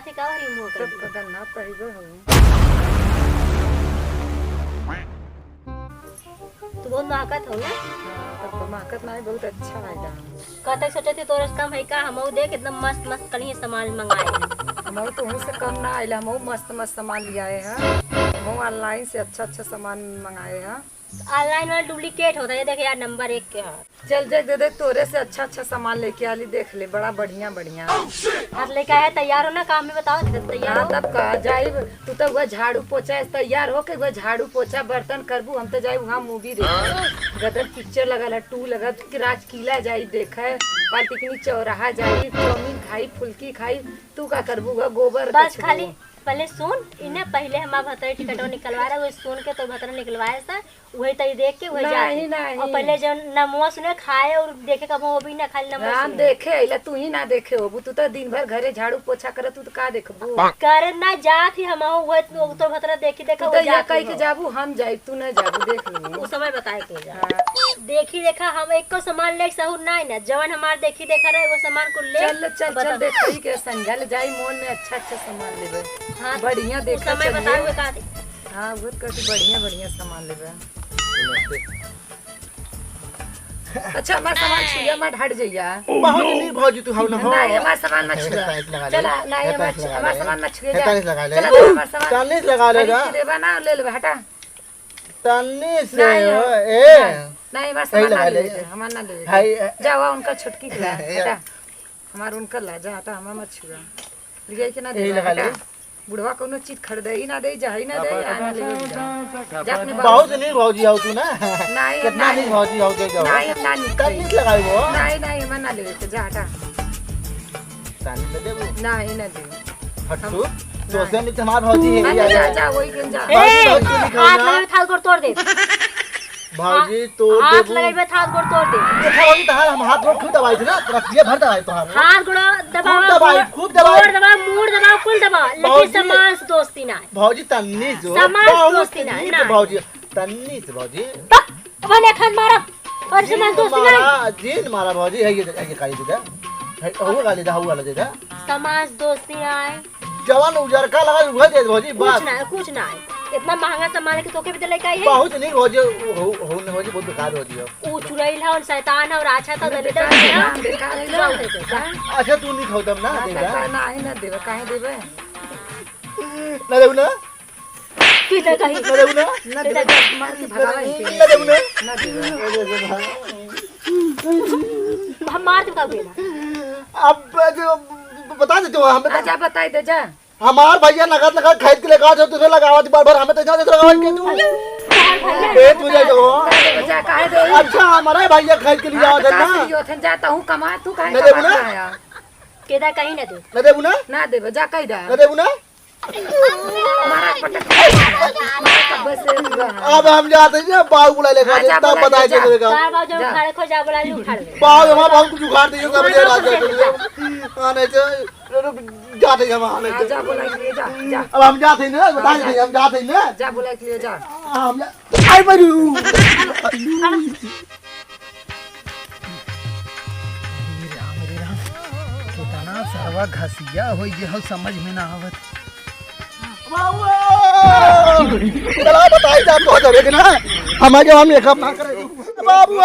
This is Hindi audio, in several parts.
थी का रिमूव कर सब खतरनाक पहिबे हो। तू बहुत महकत हो ना। तब तो महकत नहीं बहुत अच्छा आएगा। कहते सोचे थे तोरे से कम है का हम देख एकदम मस्त मस्त कहीं सामान मंगाए। हम तो वहीं से कम ना आइला, हम मस्त मस्त सामान ले आए हैं। हम ऑनलाइन से अच्छा अच्छा सामान मंगाए हैं। ऑनलाइन वाला डुप्लीकेट होता है, देख यार नंबर 1 के है। चल जा दे तोरे से अच्छा अच्छा सामान लेके आली, देख ले बड़ा बढ़िया बढ़िया। हाथ लेके आया, तैयार हो ना काम में, बताओ तैयार हो। तब का जाई तू तो वह झाड़ू पोछा तैयार हो के वह झाड़ू पोछा बर्तन करबू। हम तो जाई वहाँ मूवी देखे, गदर पिक्चर लगल है 2 लगल, राजकीला जाई देखे, पाल्टिकनी चौराहा जाई, चाउमीन खाई, फुल्की खाई। तू का करबू वह गोबर बस खाली पहले सुन इन्हें, पहले हमारा भतरे टिकटो निकलवा रहा है, वो सुन के तो भतरे निकलवाया था वही तई देख के वही जाए। और पहले जो नमुआ सुने खाए और देखे कब वो भी ना खाली नमुआ हम देखे अइला, तू ही ना देखे होबू। तू तो दिन भर घरे झाड़ू पोछा करे, तू तो का देखबू। करे ना जात ही हम वही तो भतरे देखी देखा तो या कह के जाबू, हम जाई तू ना जाबू, देख ले उस समय बताए के जा। देखी देखा हम एक को सामान ले सहूर ना ना, जवन हमार देखी देखा रहे वो सामान को ले चल चल चल देखई के संझल जाई, मोन में अच्छा अच्छा सामान लेबे। हाँ बढ़िया देखा समय बताओ का। हाँ वो कति बढ़िया बढ़िया सामान लेबे। अच्छा हमारा सामान छुइया मत हट जइया। बहुत नहीं भौजी तू हम ना हो। नहीं हमारा सामान मत छुआ। चला नहीं हमारा सामान मत छुइया जा। तनीस लगा ले, चला हमारा सामान तनीस लगा लेगा, लेबा ना ले लेबा, हटा। तनीस नहीं, ए नहीं हमारा सामान ना ले, हमारा ना ले हाय जाओ उनका छुटकी खिला, हटा हमारा उनका ला जा, हटा हमारा मत छुआ। लिया के ना दे लगा ले। बुढ़वा कोनो चीज खरीदे ही ना दे, जा ही ना दे, आना ले जा अपने बहुत नहीं भौजी आओ तू ना। नहीं कितना नहीं भौजी आओ दे जाओ। नहीं हम ना निकल, तनीस लगाई वो। नहीं नहीं हम ना ले जा, हटा। तनीस दे वो। नहीं ना दे, हट तू तो से नहीं हमार भौजी है जा यार। जा वही के जा। ए हाथ लगे थाल को तोड़ दे, भौजी तो हाथ लगे थाल को तोड़ दे। भौजी तहार हम हाथ रोक क्यों दबाई थी ना, रखिए भर दबाई तोहार। हाथ गोड़ा दबाओ, खूब दबाई गोड़ दबाओ, मूड दबाओ, कुल दबाओ, लेकिन सामान से दोस्ती ना। भौजी तन्नीस जो समाज दोस्ती ना, ना। भौजी तन्नीस भौजी अपन एखन मारा और समाज दोस्ती ना, मारा जीन मारा भौजी है ये काली दे हुआ गाली दा हुआ दे दा समाज दोस्ती ना है। जवान उजर का लगा उगा दे भौजी बात कुछ ना है। इतना महंगा सामान के तोके भी तो लेके आई है। बहुत नहीं भौजी हो ने भौजी बहुत बेकार हो दियो। ऊ चुड़ैल है और शैतान है और अच्छा था दलित है। अच्छा तू नहीं खाओ ना देगा नहीं ना देबे, काहे देबे ना देऊ ना की तो कहीं ना देऊ ना ना देबे, मार के भगावा ही ना देऊ ना ना देबे। हम मार के का बेला। अब बता देते हो हमें जा बताई दे जा। हमार भैया नगद नगद खरीद के लेकर आओ, तुझे लगावत बार बार हमें तो जा दे लगावत के तू ए तुझे जो जा काहे दे। अच्छा हमारा भैया खरीद के लिए आओ ना यो थन जाता हूं कमा, तू काहे ना देबू ना? आया केदा कहीं ना दे। ना देबू ना ना देबे, जा कहि दा ना देबू ना। हमारा पटक बस अब हम जाते हैं बाल बुला लेकर तब बताए देगा चार बार जो उखाड़े खो जा बोला लू उखाड़ ले। बाल हम बहुत कुछ उखाड़ दिए सब दे रहा है आने से जाते हैं हम आने जा बोला के जा जा। अब हम जाते हैं ना बता देते हम जाते हैं ना जा बोला के जा। हम आई बरू कितना सरवा घसिया हो जे हो समझ में ना आवत। चला बताई जा तो जरे ना हमारे हम मेकअप ना करे बाबू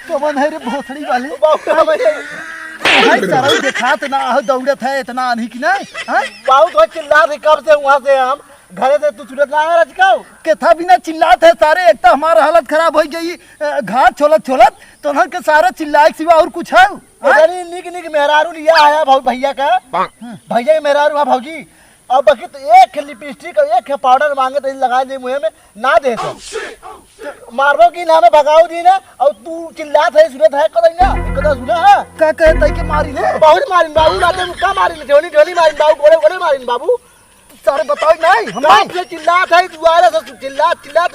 तो बन है रे भोसड़ी वाले बाबू हमारे हाय सरव दिखात ना हो दौड़त है इतना नहीं कि नहीं हां बाबू तो चिल्ला रहे कब से वहां से हम घरे से तू सूरत ना आया रजकाओ केथा बिना चिल्लात है सारे। एक तो हमारा हालत खराब हो गई घाट छोलत छोलत तो उन्हन के सारा चिल्लाए सिवा और कुछ है। अरे निक निक मेहरारू लिया आया भाऊ भैया का भैया के मेहरारू है भौजी। और बाकी तो एक लिपस्टिक और एक पाउडर मांगे तो लगा दे मुंह में ना दे तो मारबो की ना में भगाऊ दी ना। और तू चिल्लात है सूरत है कदई ना कदा सुना है का कहते कि मारी ले बहुत मारिन बाबू राते में का मारिन ढोली ढोली मारिन बाबू गोले गोले मारिन बाबू सारे बताओ नहीं हम हम से चिल्लात है दुआरे से चिल्लात चिल्लात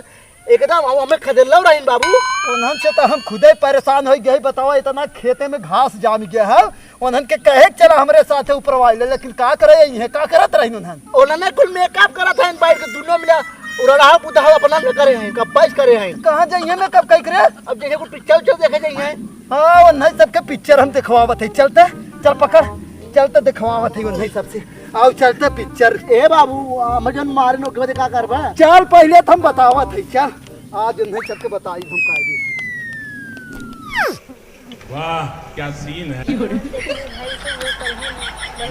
एकदम हमें खदेलौ रहीन बाबू। उन्हन से तो हम खुदे परेशान हो गए। बताओ इतना खेते में घास जाम गया है, उन्हन के कहे चला हमरे साथ ऊपर वाले लेकिन का करे है का करत रही उन्हन ओला कुल मेकअप करत है बाइक के दोनों मिला उड़ा पुता अपना में करे हैं कब पैस करे हैं कहां जाइए ना कब कह करे। अब जैसे को पिक्चर उच्चर देखे जाइए हाँ उन्हें सबके पिक्चर हम दिखवावत है। चलते चल पकड़ चलते दिखवावत है उन्हें सबसे। आओ चलते पिक्चर। ए बाबू मुझे मारे नो के बदे का करबा। चल पहले तो हम बतावत है। चल आज उन्हें सबके बताई हम कायदे। वाह क्या सीन है,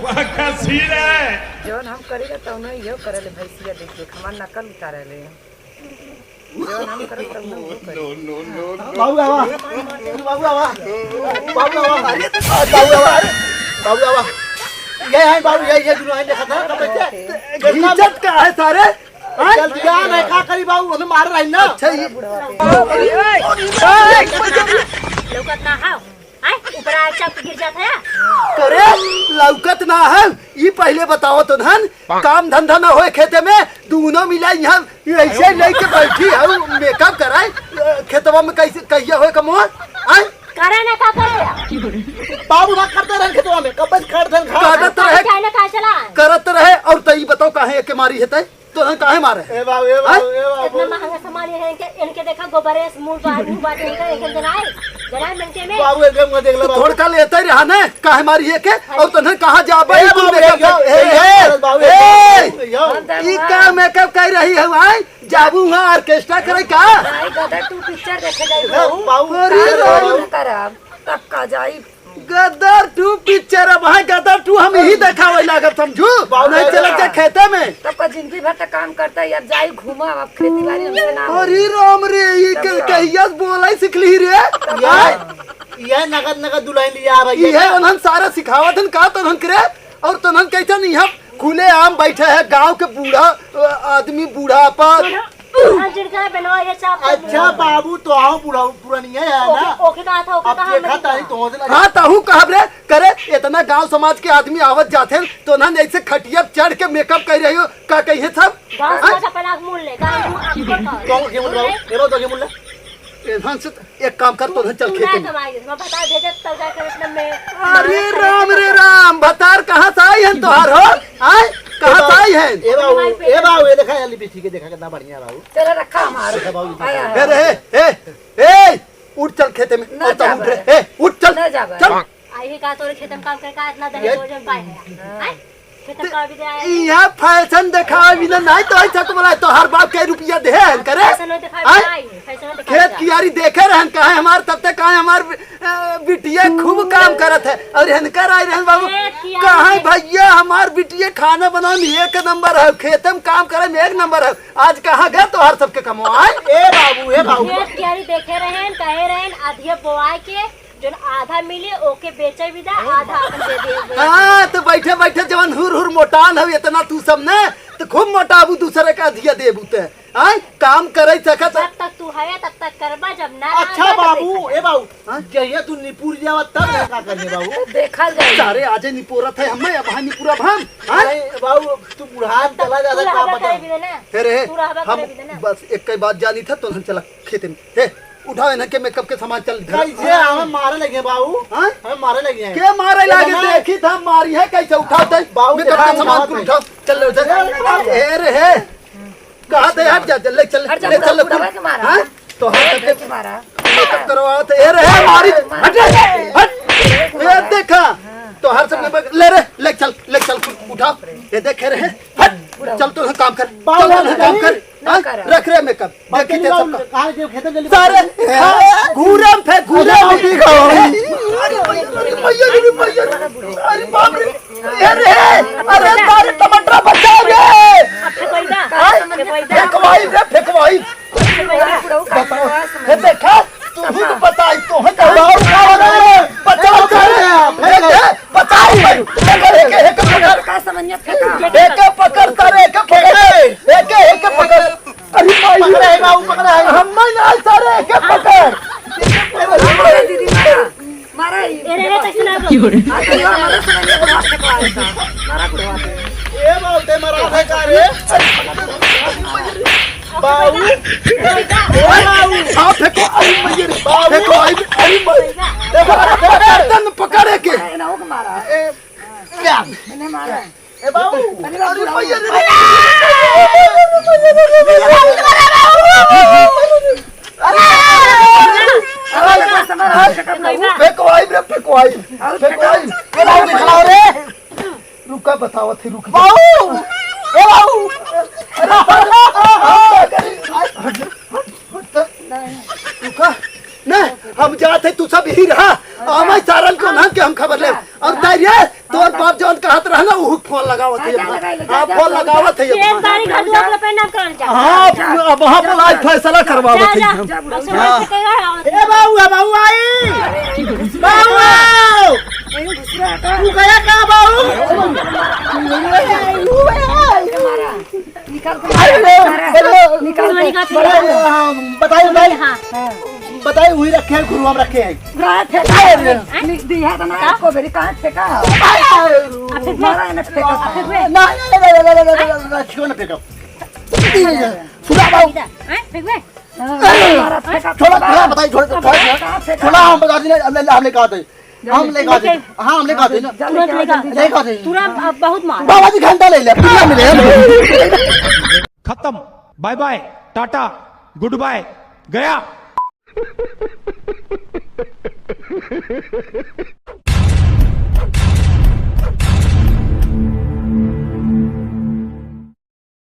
वाह क्या सीन है। जौन हम करेगा तो उन्हें यो करले भैंसिया देख देख हमार नकल उतारे ले। जौन हम करे तो उन्हें करे। बाबू आवा बाबू आवा बाबू आवा अरे बाबू आवा बाबू आवा ये है बाबू ये दुनिया देखा था कब बच्चे इज्जत का है सारे। जल्दी आ मैं का करी बाबू हमें मार रही ना। अच्छा ये लौकत ना हाव आय ऊपर आ चप गिर जाता है। करे लौकत ना है ये पहले बताओ तो धन काम धंधा ना होए खेते में दोनों मिला यहाँ ऐसे लेके बैठी है मेकअप कराए खेतवा में कैसे कहिया होए कमोर आए करे ना का करे बाबू ना करते रहे खेतवा में कब बस खड़ धन खा करत रहे काय ना का चला करत रहे और तई बताओ काहे के मारी है तो हम काहे मारे। ए बाबू ए बाबू ए बाबू इतना महंगा सामान है इनके देखा गोबरे मूल बात इनका एक जनाए जनाए मिनटे में बाबू एकदम देख ले बाबू थोड़ का लेते रहा ने काहे मारी है के और तने कहां जाबे ए तू बाबू मेकअप ए बाबू ई का मेकअप कर रही है भाई जाबू वहां ऑर्केस्ट्रा करे का आई गदर तू पिक्चर देखे जाई बाबू बाबू करब तब का जाई गदर टू पिक्चर अब है गदर टू हम ही दिखावे लागत समझू नहीं चले के खेते में तब का जिंदगी भर तक काम करता यार जाई घूमा अब खेती बाड़ी हमसे ना अरे राम रे ये कहिया बोलाई सिखली रे ये नगद नगद दुल्हन लिया भाई ये उन्हन सारा सिखावत हन का तनहन करे और तनहन कैसे यहाँ खुले आम बैठे है गांव के बूढ़ा आदमी बूढ़ापा जिनका बनवा ये चाप अच्छा बाबू तो आओ पुरानी है ना ओके कहा था ओके अब कहा देखा तारी तो से हाँ तहु कहब रे करे इतना गांव समाज के आदमी आवत जाते हैं तो ना ऐसे खटिया चढ़ के मेकअप कर रही हो का कहिए सब गांव समाज अपना मूल ले का तो के मुल्ला ए रो तो के मुल्ला इन्हन से एक काम कर तो चल खेते में कमाई मैं बता भेजे तब जाकर इतना में अरे राम रे राम बतार कहाँ से आई है तोहार हो आय कहाँ से आई है ए बाबू ये देखा याली पीछे के देखा कितना बढ़िया बाबू चलो रखा हमारे बाबू आया ए उठ चल खेते में ना और तो जाबा। उठ रे ए उठ चल ना जाबा। चल आई ही का तोरे खेतम काम कर का इतना दहेज भोजन पाए है खेतम का भी दे आए यहाँ फैशन दिखावे बिना नहीं तो ऐसा को बोला तो हर बाप के रुपया दे करे फैशन होते खाई फैशन होते खेत कियारी देखे रहन कहा हमार तब तक कहा हमार बिटिया खूब काम करत है और हनकर आई रहन बाबू खेत कियारी कहा भैया हमार बिटिया खाना बनाने में एक नंबर है खेतम काम करे में एक नंबर है आज कहाँ गए तो हर सबके कमाए ए बाबू खेत कियारी देखे रहेन कहे रहेन आधिया बोआए के जो आधा मिले ओके बेचे भी दा आधा अपन दे दे हाँ तो बैठे बैठे जवन हुर हुर मोटान है इतना तू सब ने तो खूब मोटाबू दूसरे का अधिया देबू ते आय काम करे सकत जब तक तू है तब तक करबा जब ना अच्छा बाबू ए बाबू जहिया तू निपुर जावा तब का करने बाबू देखा जाए सारे आजे निपोरत है हमें अब हां निपुरा हम अरे बाबू तू बुढ़ा चला जा का पता फिर तू रहबा हम करे भी ना। बस एक कई बात जानी था तो हम चला खेते में हे उठाओ इन्हें के मेकअप के सामान चल घर कैसे हमें मारे लगे बाबू हाँ? हमें मारे लगे हैं के मारे लागे देखी था मारी है कैसे उठाते बाबू मेकअप दिखा के सामान को नहीं। उठाओ चल लो चल ए रे हे कहा थे हट जा ले चल हट जा, ले चल बुढ़ा के मारा। हाँ? तो हम के मारा मेकअप करवाओ तो ए रे हे मारी हट हट ये देखा तो हर सब ले रे ले चल उठाओ ये देख रे हट चल तो काम कर चल तो काम कर हाँ? रख रे मेकअप देखी थे सबका कहां जे खेत जल्दी सारे घूरम थे घूरम अरे बाप रे अरे सारे टमाटर बचाओ रे फेंकवाई रे फेंकवाई हे देखा तू ही तो बताई तो है बचाओ बचाओ का समझिए फेंका एक पकड़ सारे एक पकड़ एक पकड़ अरे पकड़ा है बाबू पकड़ा है हम नहीं सारे एक पकड़ दीदी मारा मारा ए रे तक सुना मारा समझिए बुढ़ा फेंकवाया था मारा बुढ़वा के ए बाबू ते मरा है का रे बाबू हाँ फेंको फेंको अरे पकड़े के ना हो मारा क्या मैंने मारा ए बाबू फेंको आई फेंको आई ए बाबू दिखलाओ रे रुका बताओ थी रुक बाबू ए बाबू रुका ना हम जाते तू सब यही रहा हमें सारल को ना कि हम खबर ले अब धैर्य तोर बाप जौन कहत रहा ना वो फोन लगावत है हां फोन लगावत है एक बारी घर दुआर पे प्रणाम करल जा हां अब वहां पर आज फैसला करवावत जा है जा हम ए बाबू आई बाबू तू गया का बाबू बताइए बताइए हां बताइए वही रखे हैं गुरु हम रखे हैं ना क्यों ना फेंको सुना बाबू छोड़ा छोड़ा बताइए छोड़ा हम बता दें हम लेकर आते हम लेकर आते हाँ हम लेकर आते लेकर आते तुरंत बहुत मार बाबा जी घंटा ले ले पूरा मिले खत्म bye bye tata goodbye गया